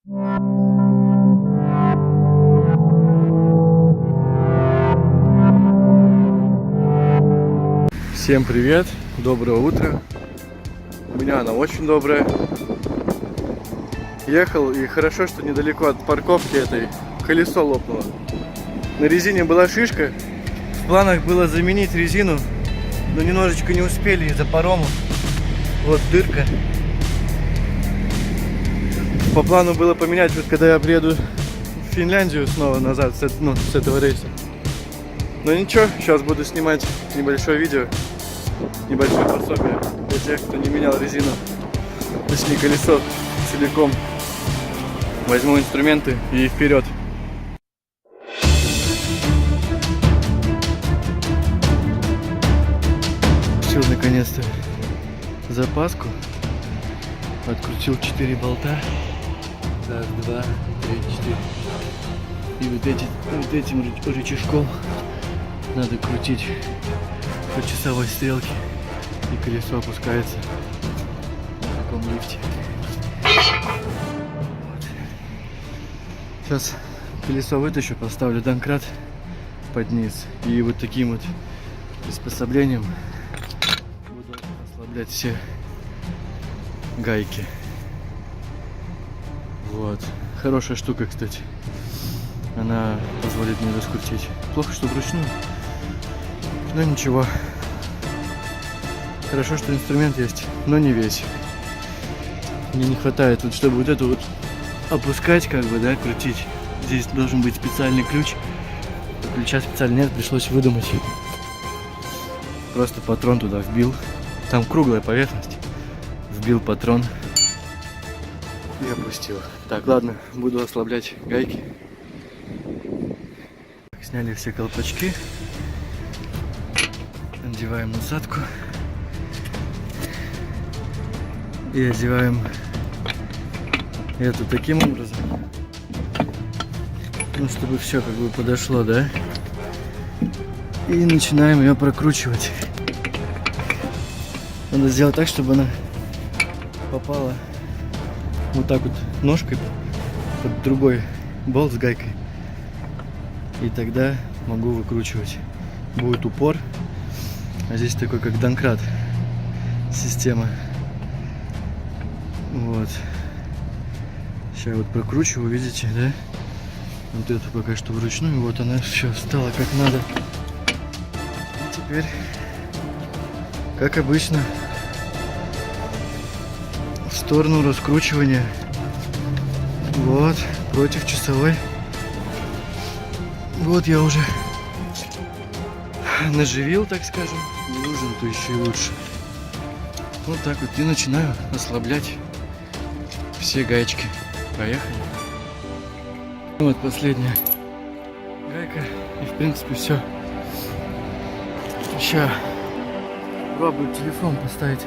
Всем привет, доброе утро. У меня оно очень доброе. Ехал, и хорошо, что недалеко от парковки этой колесо лопнуло. На резине была шишка. В планах было заменить резину, но немножечко не успели из-за парома. Вот дырка. По плану было поменять, вот когда я приеду в Финляндию снова назад с этого рейса. Но ничего, сейчас буду снимать небольшое видео, небольшое пособие для тех, кто не менял резину, точнее колесо целиком. Возьму инструменты и вперед. Все, наконец-то запаску. Открутил 4 болта. Раз, два, три, 4. И вот этим рычажком надо крутить по часовой стрелке, и колесо опускается на таком лифте. Вот. Сейчас колесо вытащу, поставлю домкрат под низ, и вот таким вот приспособлением буду ослаблять все гайки. Вот. Хорошая штука, кстати. Она позволит мне раскрутить. Плохо, что вручную. Но ничего. Хорошо, что инструмент есть, но не весь. Мне не хватает, вот, чтобы вот эту вот опускать, как бы, да, крутить. Здесь должен быть специальный ключ. Ключа специально нет, пришлось выдумать. Просто патрон туда вбил. Там круглая поверхность. Вбил патрон и опустил. Так, ладно, буду ослаблять гайки. Сняли все колпачки. Надеваем насадку. И одеваем эту таким образом. Ну, чтобы все как бы подошло, да? И начинаем ее прокручивать. Надо сделать так, чтобы она попала вот так вот ножкой под другой болт с гайкой. И тогда могу выкручивать. Будет упор. А здесь такой как домкрат система. Вот. Сейчас вот прокручиваю, видите, да? Вот эту пока что вручную. Вот она все стала как надо. И теперь, как обычно, в сторону раскручивания. Вот, против часовой. Вот я уже наживил, так скажем. Не нужен, то еще и лучше. Вот так вот и начинаю ослаблять все гаечки. Поехали. Вот последняя гайка. И в принципе все. Сейчас пробую телефон поставить.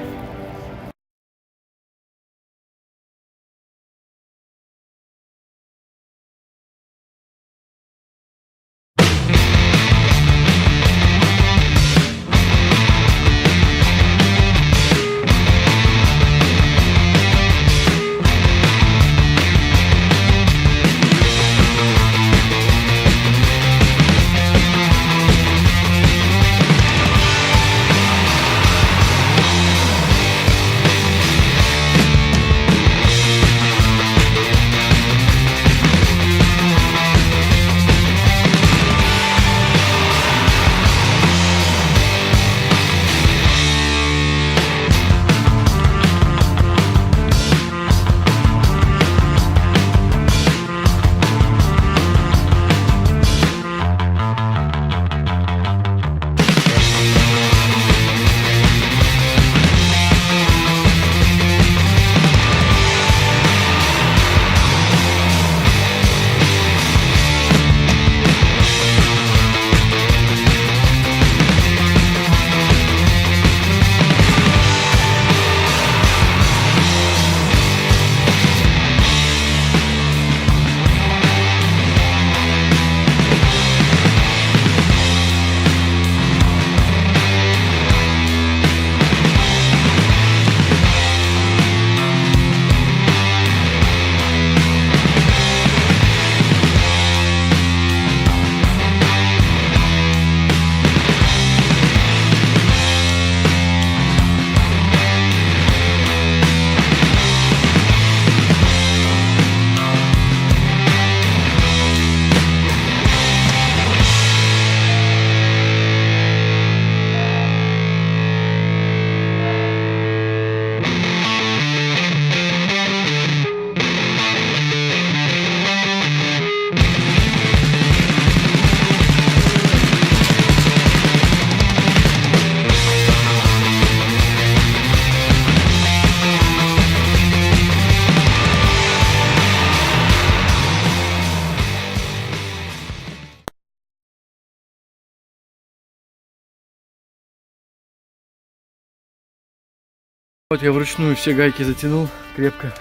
Вот я вручную все гайки затянул крепко,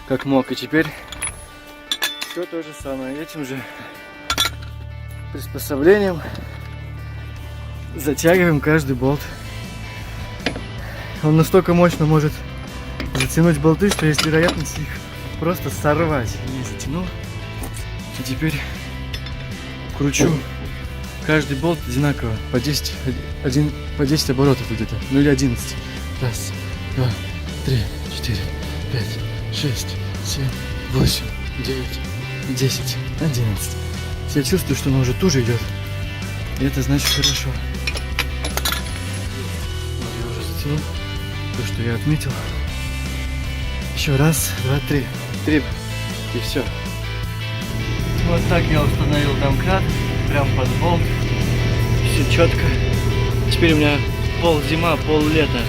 как мог. И теперь все то же самое. Этим же приспособлением затягиваем каждый болт. Он настолько мощно может затянуть болты, что есть вероятность их просто сорвать. Я затянул. И теперь кручу каждый болт одинаково по 10 оборотов где-то. Ну или 11. Раз, 2, 3, 4, 5, 6, 7, 8, 9, 10, 11. Я чувствую, что оно уже туже идет. И это значит хорошо. Я уже затянул то, что я отметил. Еще раз, два, три. Три. И все. Вот так я установил домкрат. Прям под болт. Все четко. Теперь у меня пол зима, пол лета.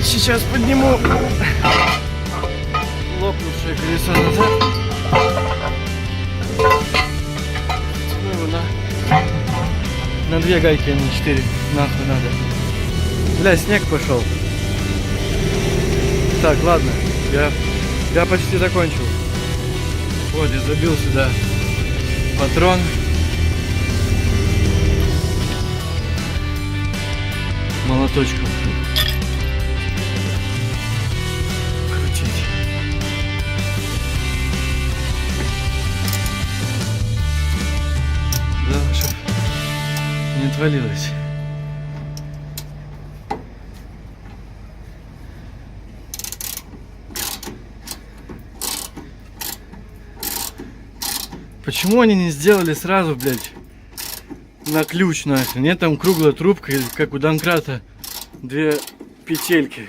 Сейчас подниму лопнувшее колесо назад. Тяну его на 2 гайки, а не 4. Нахуй надо. Бля, снег пошел. Так, ладно. Я почти закончил. Вот, я забил сюда патрон. Молоточком. Крутить. Да, чтоб не отвалилось. Почему они не сделали сразу, блядь, на ключ нахрен? Нет, там круглая трубка, или как у домкрата 2 петельки.